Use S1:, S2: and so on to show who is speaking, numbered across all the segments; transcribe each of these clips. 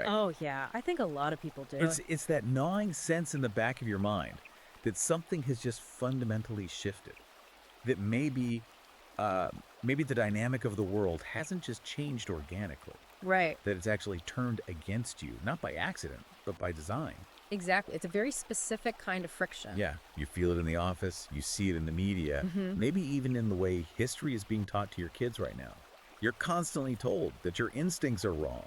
S1: correct?
S2: Oh, yeah. I think a lot of people do.
S1: It's that gnawing sense in the back of your mind that something has just fundamentally shifted. That uh, maybe the dynamic of the world hasn't just changed organically.
S2: Right.
S1: That it's actually turned against you, not by accident, but by design.
S2: Exactly. It's a very specific kind of friction.
S1: Yeah, you feel it in the office, you see it in the media,
S2: Hmm.
S1: maybe even in the way history is being taught to your kids right now. You're constantly told that your instincts are wrong,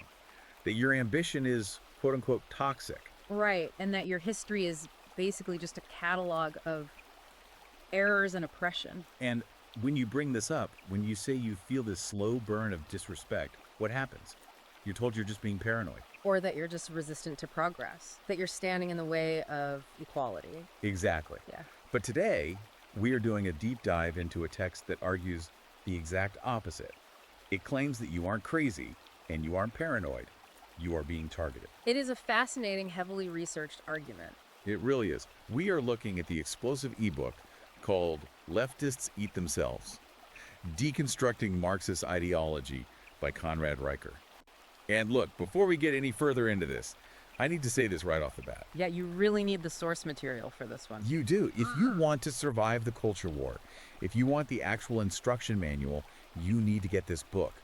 S1: that your ambition is quote unquote toxic.
S2: Right. And that your history is basically just a catalog of errors and oppression.
S1: And when you bring this up, when you say you feel this slow burn of disrespect, what happens? You're told you're just being paranoid.
S2: Or that you're just resistant to progress, that you're standing in the way of equality.
S1: Exactly.
S2: Yeah.
S1: But today, we are doing a deep dive into a text that argues the exact opposite. It claims that you aren't crazy and you aren't paranoid. You are being targeted.
S2: It is a fascinating, heavily researched argument.
S1: It really is. We are looking at the explosive ebook called Leftists Eat Themselves, Deconstructing Marxist Ideology by Conrad Riker. And look, before we get any further into this, I need to say this right off the bat.
S2: Yeah, you really need the source material for this one.
S1: You do. If you want to survive the culture war, if you want the actual instruction manual, you need to get this book.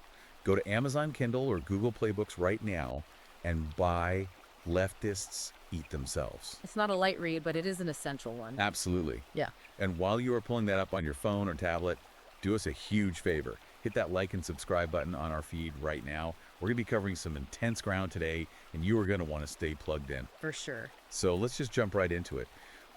S1: Go to Amazon Kindle or Google Play Books right now and buy Leftists Eat Themselves.
S2: It's not a light read, but it is an essential one.
S1: Absolutely.
S2: Yeah.
S1: And while you are pulling that up on your phone or tablet, do us a huge favor. Hit that like and subscribe button on our feed right now. We're going to be covering some intense ground today, and you are going to want to stay plugged in.
S2: For sure.
S1: So let's just jump right into it.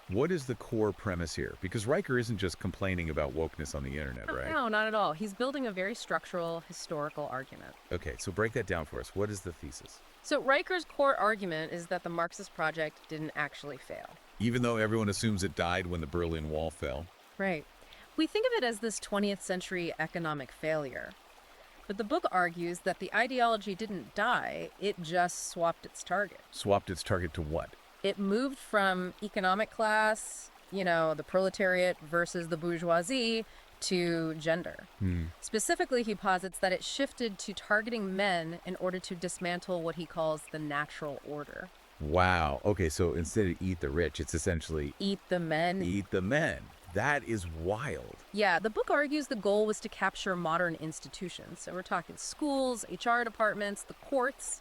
S1: What is the core premise here? Because Riker isn't just complaining about wokeness on the internet, right?
S2: No, not at all. He's building a very structural, historical argument.
S1: Okay, so break that down for us. What is the thesis?
S2: So Riker's core argument is that the Marxist project didn't actually fail.
S1: Even though everyone assumes it died when the Berlin Wall fell.
S2: Right. We think of it as this 20th century economic failure. But the book argues that the ideology didn't die, it just swapped its target.
S1: Swapped its target to what?
S2: It moved from economic class, the proletariat versus the bourgeoisie, to gender. Specifically, he posits that it shifted to targeting men in order to dismantle what he calls the natural order.
S1: Wow. Okay, so instead of eat the rich, it's essentially
S2: Eat the men.
S1: eat the men. That is wild.
S2: Yeah, the book argues the goal was to capture modern institutions. So we're talking schools, HR departments, the courts,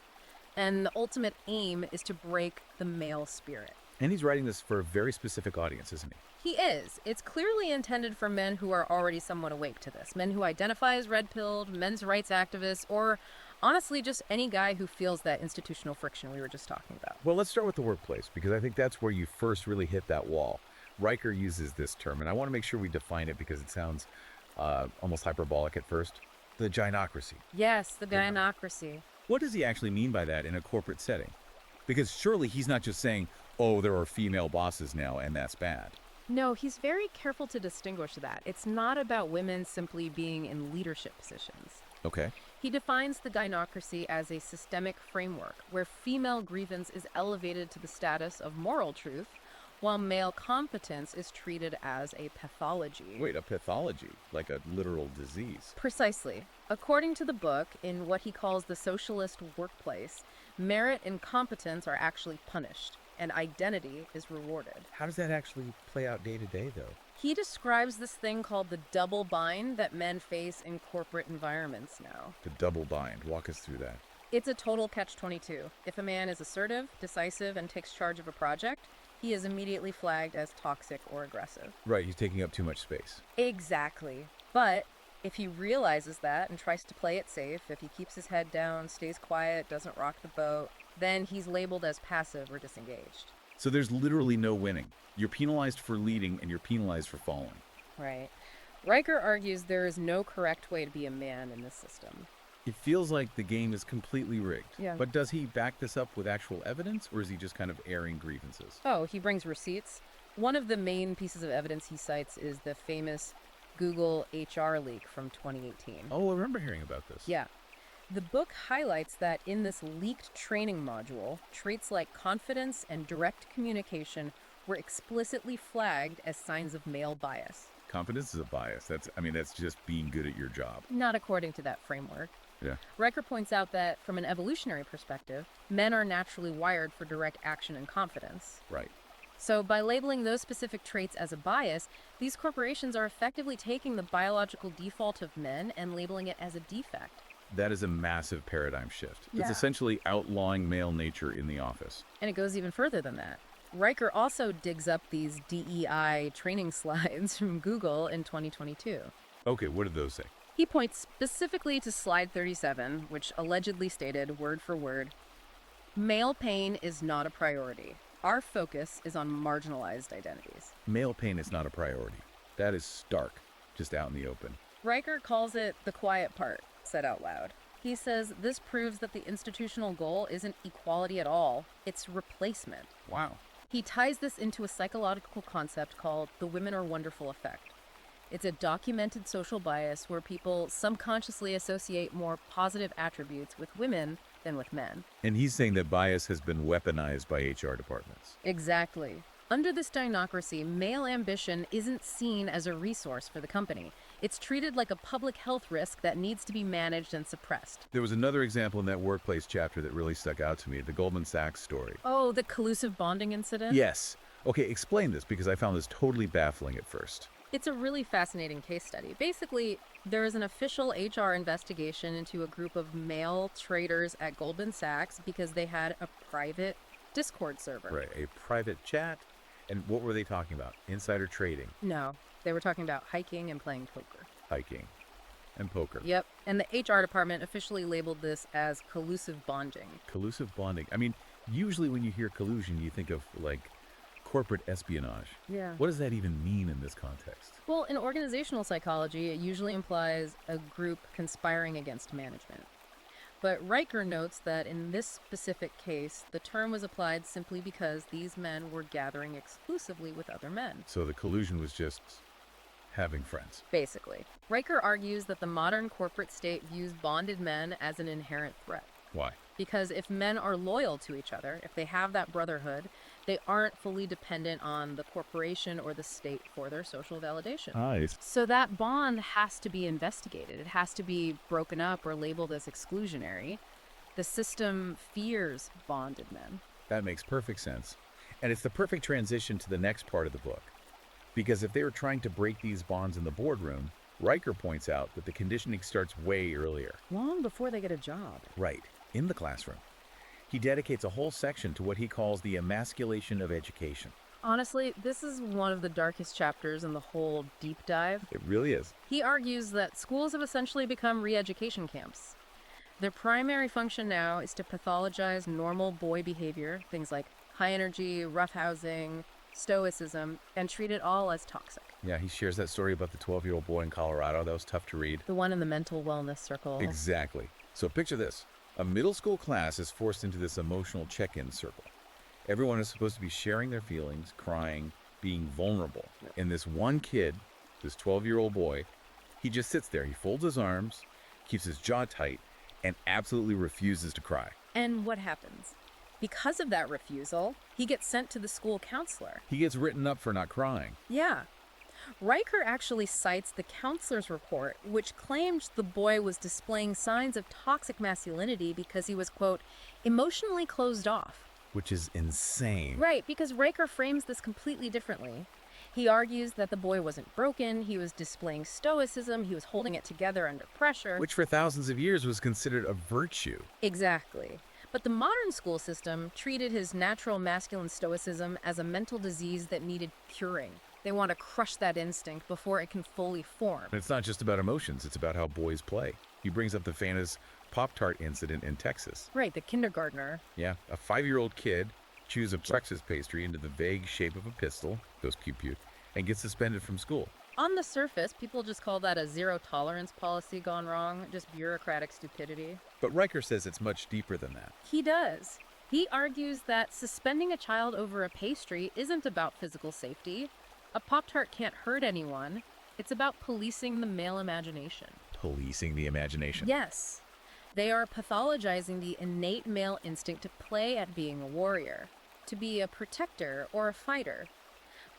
S2: and the ultimate aim is to break the male spirit.
S1: And he's writing this for a very specific audience, isn't he?
S2: He is. It's clearly intended for men who are already somewhat awake to this. Men who identify as red-pilled, men's rights activists, or honestly just any guy who feels that institutional friction we were just talking about.
S1: Well, let's start with the workplace, because I think that's where you first really hit that wall. Riker uses this term, and I want to make sure we define it because it sounds almost hyperbolic at first. The gynocracy.
S2: Yes, the gynocracy.
S1: What does he actually mean by that in a corporate setting? Because surely he's not just saying, oh, there are female bosses now, and that's bad.
S2: No, he's very careful to distinguish that. It's not about women simply being in leadership positions.
S1: Okay.
S2: He defines the gynocracy as a systemic framework where female grievance is elevated to the status of moral truth, while male competence is treated as a pathology.
S1: Wait, a pathology? Like a literal disease?
S2: Precisely. According to the book, in what he calls the socialist workplace, merit and competence are actually punished, and identity is rewarded.
S1: How does that actually play out day to day, though?
S2: He describes this thing called the double bind that men face in corporate environments now.
S1: The double bind. Walk us through that.
S2: It's a total catch-22. If a man is assertive, decisive, and takes charge of a project, he is immediately flagged as toxic or aggressive.
S1: Right, he's taking up too much space.
S2: Exactly. But if he realizes that and tries to play it safe, if he keeps his head down, stays quiet, doesn't rock the boat, then he's labeled as passive or disengaged.
S1: So there's literally no winning. You're penalized for leading and you're penalized for following.
S2: Right. Riker argues there is no correct way to be a man in this system.
S1: It feels like the game is completely rigged.
S2: Yeah.
S1: But does he back this up with actual evidence, or is he just kind of airing grievances?
S2: Oh, he brings receipts. One of the main pieces of evidence he cites is the famous Google HR leak from 2018.
S1: Oh, I remember hearing about this.
S2: Yeah. The book highlights that in this leaked training module, traits like confidence and direct communication were explicitly flagged as signs of male bias.
S1: Confidence is a bias. That's just being good at your job.
S2: Not according to that framework.
S1: Yeah.
S2: Riker points out that from an evolutionary perspective, men are naturally wired for direct action and confidence.
S1: Right.
S2: So by labeling those specific traits as a bias, these corporations are effectively taking the biological default of men and labeling it as a defect.
S1: That is a massive paradigm shift.
S2: Yeah.
S1: It's essentially outlawing male nature in the office.
S2: And it goes even further than that. Riker also digs up these DEI training slides from Google in 2022.
S1: Okay, what did those say?
S2: He points specifically to slide 37, which allegedly stated, word for word, "Male pain is not a priority. Our focus is on marginalized identities."
S1: Male pain is not a priority. That is stark, just out in the open.
S2: Riker calls it the quiet part, said out loud. He says this proves that the institutional goal isn't equality at all, it's replacement.
S1: Wow.
S2: He ties this into a psychological concept called the women are wonderful effect. It's a documented social bias where people subconsciously associate more positive attributes with women than with men.
S1: And he's saying that bias has been weaponized by HR departments.
S2: Exactly. Under this dinocracy, male ambition isn't seen as a resource for the company. It's treated like a public health risk that needs to be managed and suppressed.
S1: There was another example in that workplace chapter that really stuck out to me, the Goldman Sachs story.
S2: Oh, the collusive bonding incident?
S1: Yes. Okay, explain this because I found this totally baffling at first.
S2: It's a really fascinating case study. Basically, there is an official HR investigation into a group of male traders at Goldman Sachs because they had a private Discord server.
S1: Right, a private chat. And what were they talking about? Insider trading,
S2: No, they were talking about hiking and playing poker.
S1: hiking, and poker.
S2: Yep, and the HR department officially labeled this as collusive bonding.
S1: Collusive bonding. I mean, usually when you hear collusion, you think of like corporate espionage.
S2: Yeah.
S1: What does that even mean in this context?
S2: Well, in organizational psychology, it usually implies a group conspiring against management. But Riker notes that in this specific case, the term was applied simply because these men were gathering exclusively with other men.
S1: So the collusion was just having friends.
S2: Basically. Riker argues that the modern corporate state views bonded men as an inherent threat.
S1: Why?
S2: Because if men are loyal to each other, if they have that brotherhood, they aren't fully dependent on the corporation or the state for their social validation.
S1: Nice.
S2: So that bond has to be investigated. It has to be broken up or labeled as exclusionary. The system fears bonded men.
S1: That makes perfect sense. And it's the perfect transition to the next part of the book. Because if they were trying to break these bonds in the boardroom, Riker points out that the conditioning starts way earlier.
S2: Long before they get a job.
S1: Right, in the classroom. He dedicates a whole section to what he calls the emasculation of education.
S2: Honestly, this is one of the darkest chapters in the whole deep dive.
S1: It really is.
S2: He argues that schools have essentially become re-education camps. Their primary function now is to pathologize normal boy behavior, things like high energy, roughhousing, stoicism, and treat it all as toxic.
S1: Yeah, he shares that story about the 12-year-old boy in Colorado. That was tough to read.
S2: The one in the mental wellness circle.
S1: Exactly. So picture this. A middle school class is forced into this emotional check-in circle. Everyone is supposed to be sharing their feelings, crying, being vulnerable. And this one kid, this 12-year-old boy, he just sits there. He folds his arms, keeps his jaw tight, and absolutely refuses to cry.
S2: And what happens? Because of that refusal, he gets sent to the school counselor.
S1: He gets written up for not crying.
S2: Yeah. Riker actually cites the counselor's report, which claimed the boy was displaying signs of toxic masculinity because he was, quote, emotionally closed off.
S1: Which is insane.
S2: Right, because Riker frames this completely differently. He argues that the boy wasn't broken, he was displaying stoicism, he was holding it together under pressure.
S1: Which for thousands of years was considered a virtue.
S2: Exactly. But the modern school system treated his natural masculine stoicism as a mental disease that needed curing. They want to crush that instinct before it can fully form.
S1: And it's not just about emotions, it's about how boys play. He brings up the famous Pop-Tart incident in Texas.
S2: Right, the kindergartner.
S1: Yeah, a 5-year-old kid chews a breakfast pastry into the vague shape of a pistol, goes pew-pew, and gets suspended from school.
S2: On the surface, people just call that a zero-tolerance policy gone wrong, just bureaucratic stupidity.
S1: But Riker says it's much deeper than that.
S2: He does. He argues that suspending a child over a pastry isn't about physical safety. A Pop-Tart can't hurt anyone. It's about policing the male imagination.
S1: Policing the imagination.
S2: Yes. They are pathologizing the innate male instinct to play at being a warrior, to be a protector or a fighter.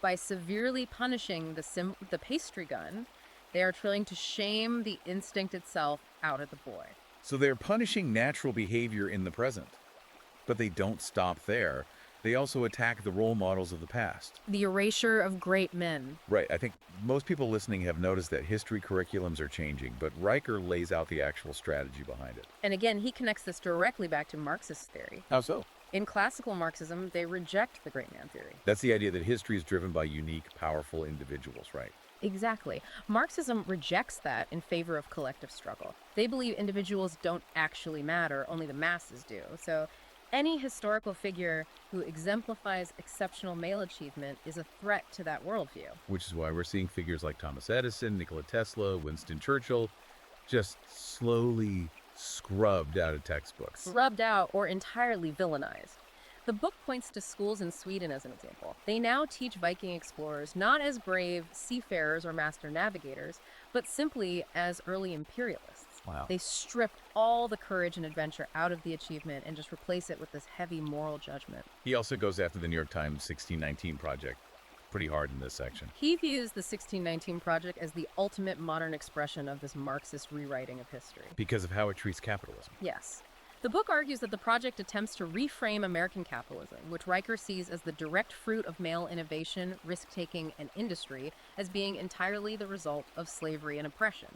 S2: By severely punishing the pastry gun, they are trying to shame the instinct itself out of the boy.
S1: So they're punishing natural behavior in the present. But they don't stop there. They also attack the role models of the past.
S2: The erasure of great men.
S1: Right. I think most people listening have noticed that history curriculums are changing, but Riker lays out the actual strategy behind it.
S2: And again, he connects this directly back to Marxist theory.
S1: How so?
S2: In classical Marxism, they reject the great man theory.
S1: That's the idea that history is driven by unique, powerful individuals, right?
S2: Exactly. Marxism rejects that in favor of collective struggle. They believe individuals don't actually matter, only the masses do. So any historical figure who exemplifies exceptional male achievement is a threat to that worldview.
S1: Which is why we're seeing figures like Thomas Edison, Nikola Tesla, Winston Churchill just slowly scrubbed out of textbooks.
S2: Rubbed out or entirely villainized. The book points to schools in Sweden as an example. They now teach Viking explorers not as brave seafarers or master navigators, but simply as early imperialists.
S1: Wow.
S2: They strip all the courage and adventure out of the achievement and just replace it with this heavy moral judgment.
S1: He also goes after the New York Times 1619 Project pretty hard in this section.
S2: He views the 1619 Project as the ultimate modern expression of this Marxist rewriting of history.
S1: Because of how it treats capitalism.
S2: Yes. The book argues that the project attempts to reframe American capitalism, which Riker sees as the direct fruit of male innovation, risk-taking, and industry, as being entirely the result of slavery and oppression.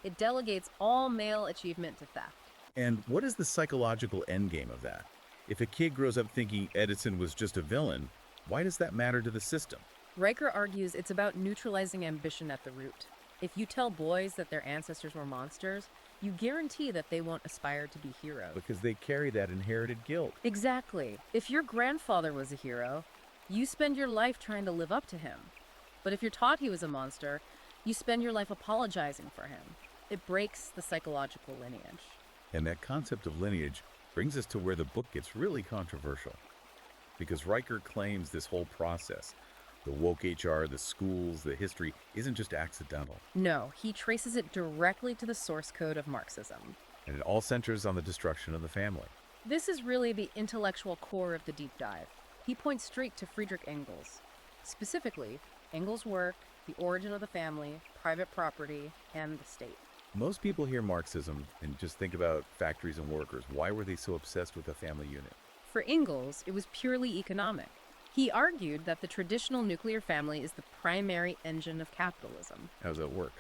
S2: It delegates all male achievement to theft.
S1: And what is the psychological endgame of that? If a kid grows up thinking Edison was just a villain, why does that matter to the system?
S2: Riker argues it's about neutralizing ambition at the root. If you tell boys that their ancestors were monsters, you guarantee that they won't aspire to be heroes.
S1: Because they carry that inherited guilt.
S2: Exactly. If your grandfather was a hero, you spend your life trying to live up to him. But if you're taught he was a monster, you spend your life apologizing for him. It breaks the psychological lineage.
S1: And that concept of lineage brings us to where the book gets really controversial. Because Riker claims this whole process, the woke HR, the schools, the history, isn't just accidental.
S2: No, he traces it directly to the source code of Marxism.
S1: And it all centers on the destruction of the family.
S2: This is really the intellectual core of the deep dive. He points straight to Friedrich Engels. Specifically, Engels' work, the origin of the family, private property, and the state.
S1: Most people hear Marxism and just think about factories and workers. Why were they so obsessed with a family unit?
S2: For Engels, it was purely economic. He argued that the traditional nuclear family is the primary engine of capitalism.
S1: How does that work?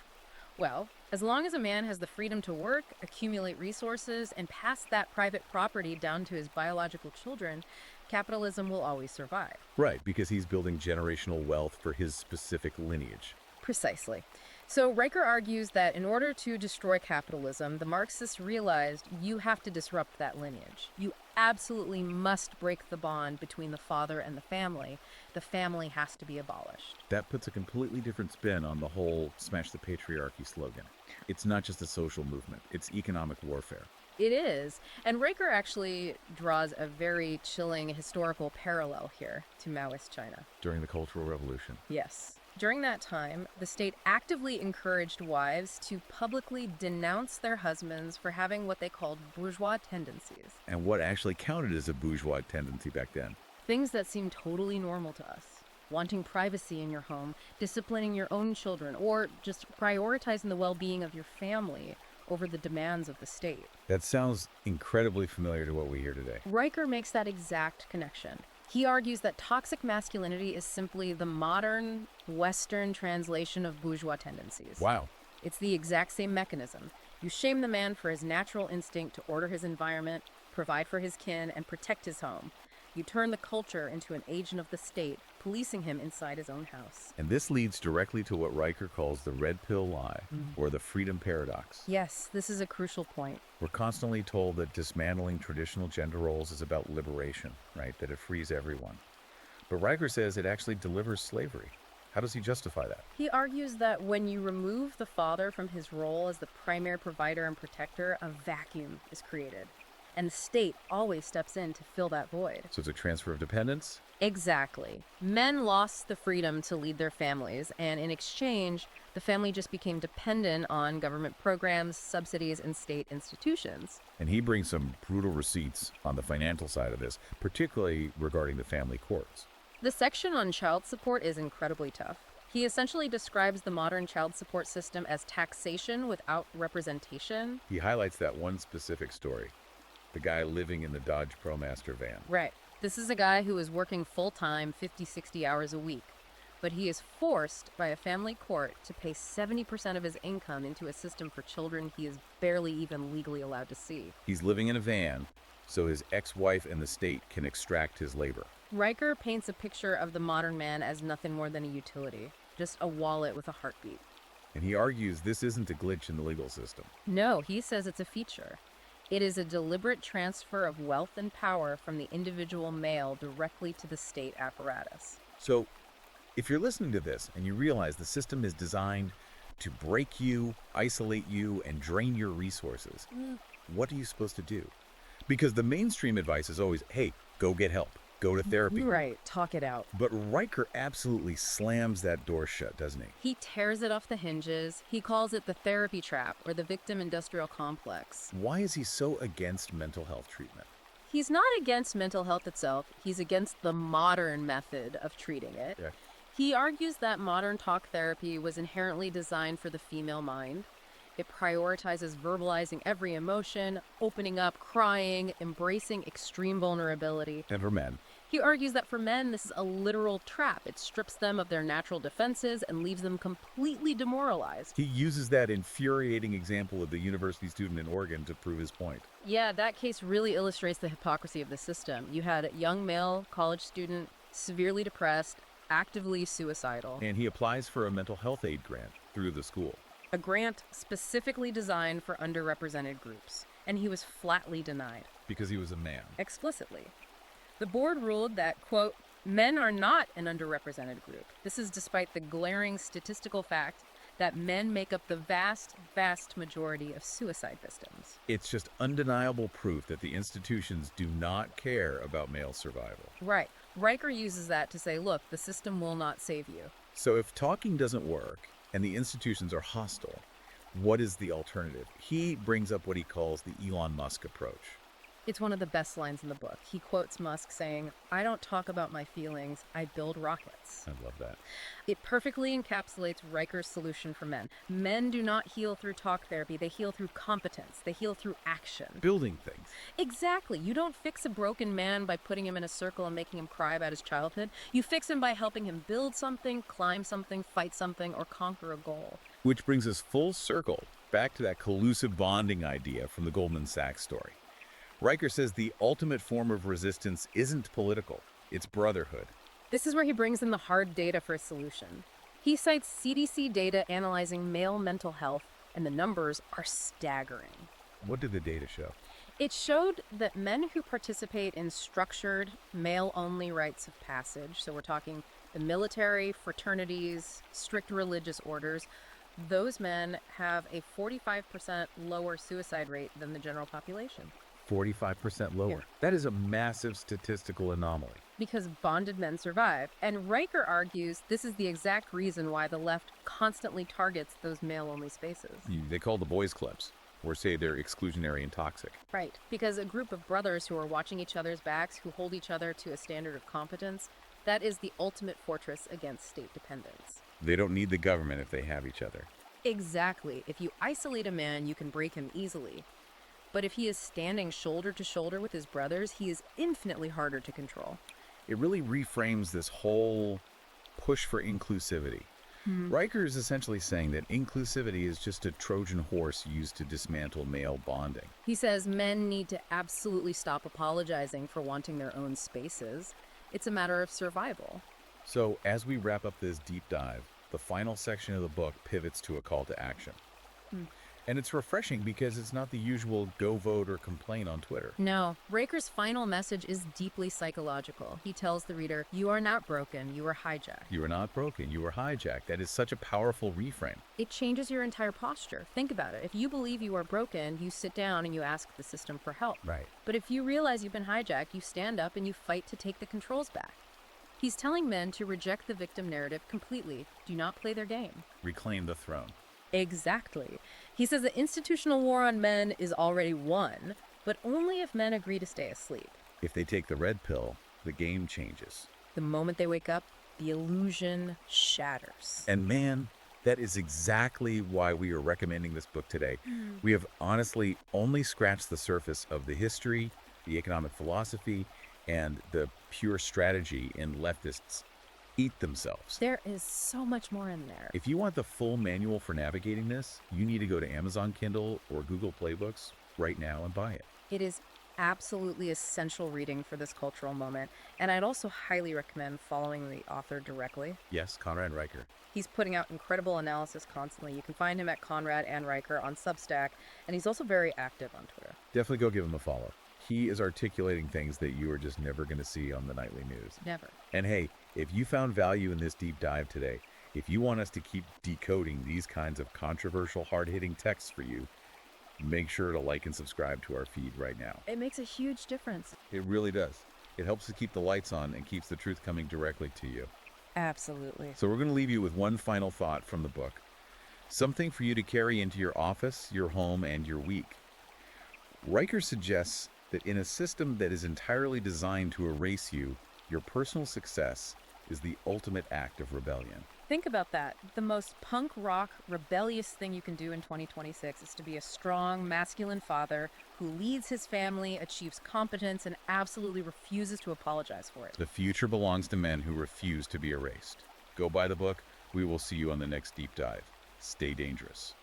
S2: Well, as long as a man has the freedom to work, accumulate resources, and pass that private property down to his biological children, capitalism will always survive.
S1: Right, because he's building generational wealth for his specific lineage.
S2: Precisely. So Riker argues that in order to destroy capitalism, the Marxists realized you have to disrupt that lineage. You absolutely must break the bond between the father and the family. The family has to be abolished.
S1: That puts a completely different spin on the whole smash the patriarchy slogan. It's not just a social movement, it's economic warfare.
S2: It is. And Riker actually draws a very chilling historical parallel here to Maoist China.
S1: During the Cultural Revolution.
S2: Yes. During that time, the state actively encouraged wives to publicly denounce their husbands for having what they called bourgeois tendencies.
S1: And what actually counted as a bourgeois tendency back then?
S2: Things that seem totally normal to us. Wanting privacy in your home, disciplining your own children, or just prioritizing the well-being of your family over the demands of the state.
S1: That sounds incredibly familiar to what we hear today.
S2: Riker makes that exact connection. He argues that toxic masculinity is simply the modern Western translation of bourgeois tendencies.
S1: Wow.
S2: It's the exact same mechanism. You shame the man for his natural instinct to order his environment, provide for his kin, and protect his home. You turn the culture into an agent of the state, policing him inside his own house.
S1: And this leads directly to what Riker calls the red pill lie, or the freedom paradox.
S2: Yes, this is a crucial point.
S1: We're constantly told that dismantling traditional gender roles is about liberation, right? That it frees everyone. But Riker says it actually delivers slavery. How does he justify that?
S2: He argues that when you remove the father from his role as the primary provider and protector, a vacuum is created. And the state always steps in to fill that void.
S1: So it's a transfer of dependence?
S2: Exactly. Men lost the freedom to lead their families, and in exchange, the family just became dependent on government programs, subsidies, and state institutions.
S1: And he brings some brutal receipts on the financial side of this, particularly regarding the family courts.
S2: The section on child support is incredibly tough. He essentially describes the modern child support system as taxation without representation.
S1: He highlights that one specific story, the guy living in the Dodge ProMaster van.
S2: Right. This is a guy who is working full-time 50, 60 hours a week, but he is forced by a family court to pay 70% of his income into a system for children he is barely even legally allowed to see.
S1: He's living in a van, so his ex-wife and the state can extract his labor.
S2: Riker paints a picture of the modern man as nothing more than a utility, just a wallet with a heartbeat.
S1: And he argues this isn't a glitch in the legal system.
S2: No, he says it's a feature. It is a deliberate transfer of wealth and power from the individual male directly to the state apparatus.
S1: So, if you're listening to this and you realize the system is designed to break you, isolate you, and drain your resources, what are you supposed to do? Because the mainstream advice is always, hey, go get help, go to therapy.
S2: Right, talk it out.
S1: But Riker absolutely slams that door shut, doesn't he?
S2: He tears it off the hinges. He calls it the therapy trap or the victim industrial complex.
S1: Why is he so against mental health treatment?
S2: He's not against mental health itself. He's against the modern method of treating it.
S1: Yeah.
S2: He argues that modern talk therapy was inherently designed for the female mind. It prioritizes verbalizing every emotion, opening up, crying, embracing extreme vulnerability.
S1: And for men?
S2: He argues that for men, this is a literal trap. It strips them of their natural defenses and leaves them completely demoralized.
S1: He uses that infuriating example of the university student in Oregon to prove his point.
S2: Yeah, that case really illustrates the hypocrisy of the system. You had a young male college student, severely depressed, actively suicidal.
S1: And he applies for a mental health aid grant through the school.
S2: A grant specifically designed for underrepresented groups. And he was flatly denied.
S1: Because he was a man.
S2: Explicitly. The board ruled that, quote, men are not an underrepresented group. This is despite the glaring statistical fact that men make up the vast, vast majority of suicide victims.
S1: It's just undeniable proof that the institutions do not care about male survival.
S2: Right. Riker uses that to say, look, the system will not save you.
S1: So if talking doesn't work and the institutions are hostile, what is the alternative? He brings up what he calls the Elon Musk approach.
S2: It's one of the best lines in the book. He quotes Musk saying, I don't talk about my feelings, I build rockets.
S1: I love that.
S2: It perfectly encapsulates Riker's solution for men. Men do not heal through talk therapy, they heal through competence, they heal through action.
S1: Building things.
S2: Exactly. You don't fix a broken man by putting him in a circle and making him cry about his childhood. You fix him by helping him build something, climb something, fight something, or conquer a goal.
S1: Which brings us full circle back to that collusive bonding idea from the Goldman Sachs story. Riker says the ultimate form of resistance isn't political, it's brotherhood.
S2: This is where he brings in the hard data for a solution. He cites CDC data analyzing male mental health, and the numbers are staggering.
S1: What did the data show?
S2: It showed that men who participate in structured, male-only rites of passage, so we're talking the military, fraternities, strict religious orders, those men have a 45% lower suicide rate than the general population.
S1: 45% lower.
S2: Yeah.
S1: That is a massive statistical anomaly.
S2: Because bonded men survive. And Riker argues this is the exact reason why the left constantly targets those male-only spaces.
S1: They call the boys clubs, or say they're exclusionary and toxic.
S2: Right. Because a group of brothers who are watching each other's backs, who hold each other to a standard of competence, that is the ultimate fortress against state dependence.
S1: They don't need the government if they have each other.
S2: Exactly. If you isolate a man, you can break him easily. But if he is standing shoulder to shoulder with his brothers, he is infinitely harder to control.
S1: It really reframes this whole push for inclusivity. Riker is essentially saying that inclusivity is just a Trojan horse used to dismantle male bonding.
S2: He says men need to absolutely stop apologizing for wanting their own spaces. It's a matter of survival.
S1: So as we wrap up this deep dive, the final section of the book pivots to a call to action. And it's refreshing because it's not the usual go vote or complain on Twitter.
S2: No, Riker's final message is deeply psychological. He tells the reader, you are not broken, you are hijacked.
S1: You are not broken, you are hijacked. That is such a powerful reframe.
S2: It changes your entire posture. Think about it. If you believe you are broken, you sit down and you ask the system for help.
S1: Right.
S2: But if you realize you've been hijacked, you stand up and you fight to take the controls back. He's telling men to reject the victim narrative completely. Do not play their game.
S1: Reclaim the throne.
S2: Exactly. He says the institutional war on men is already won, but only if men agree to stay asleep.
S1: If they take the red pill, the game changes.
S2: The moment they wake up, the illusion shatters.
S1: And man, that is exactly why we are recommending this book today. We have honestly only scratched the surface of the history, the economic philosophy, and the pure strategy in Leftists Eat Themselves.
S2: There is so much more in there.
S1: If you want the full manual for navigating this, you need to go to Amazon Kindle or Google Playbooks right now and buy it.
S2: It is absolutely essential reading for this cultural moment, and I'd also highly recommend following the author directly.
S1: Yes, Conrad Riker.
S2: He's putting out incredible analysis constantly. You can find him at Conrad and Riker on Substack, and he's also very active on Twitter.
S1: Definitely go give him a follow. He is articulating things that you are just never going to see on the nightly news.
S2: Never.
S1: And hey, if you found value in this deep dive today, if you want us to keep decoding these kinds of controversial, hard-hitting texts for you, make sure to like and subscribe to our feed right now.
S2: It makes a huge difference.
S1: It really does. It helps to keep the lights on and keeps the truth coming directly to you.
S2: Absolutely.
S1: So we're going to leave you with one final thought from the book. Something for you to carry into your office, your home, and your week. Riker suggests that in a system that is entirely designed to erase you, your personal success is the ultimate act of rebellion.
S2: Think about that. The most punk rock, rebellious thing you can do in 2026 is to be a strong, masculine father who leads his family, achieves competence, and absolutely refuses to apologize for it.
S1: The future belongs to men who refuse to be erased. Go buy the book. We will see you on the next deep dive. Stay dangerous.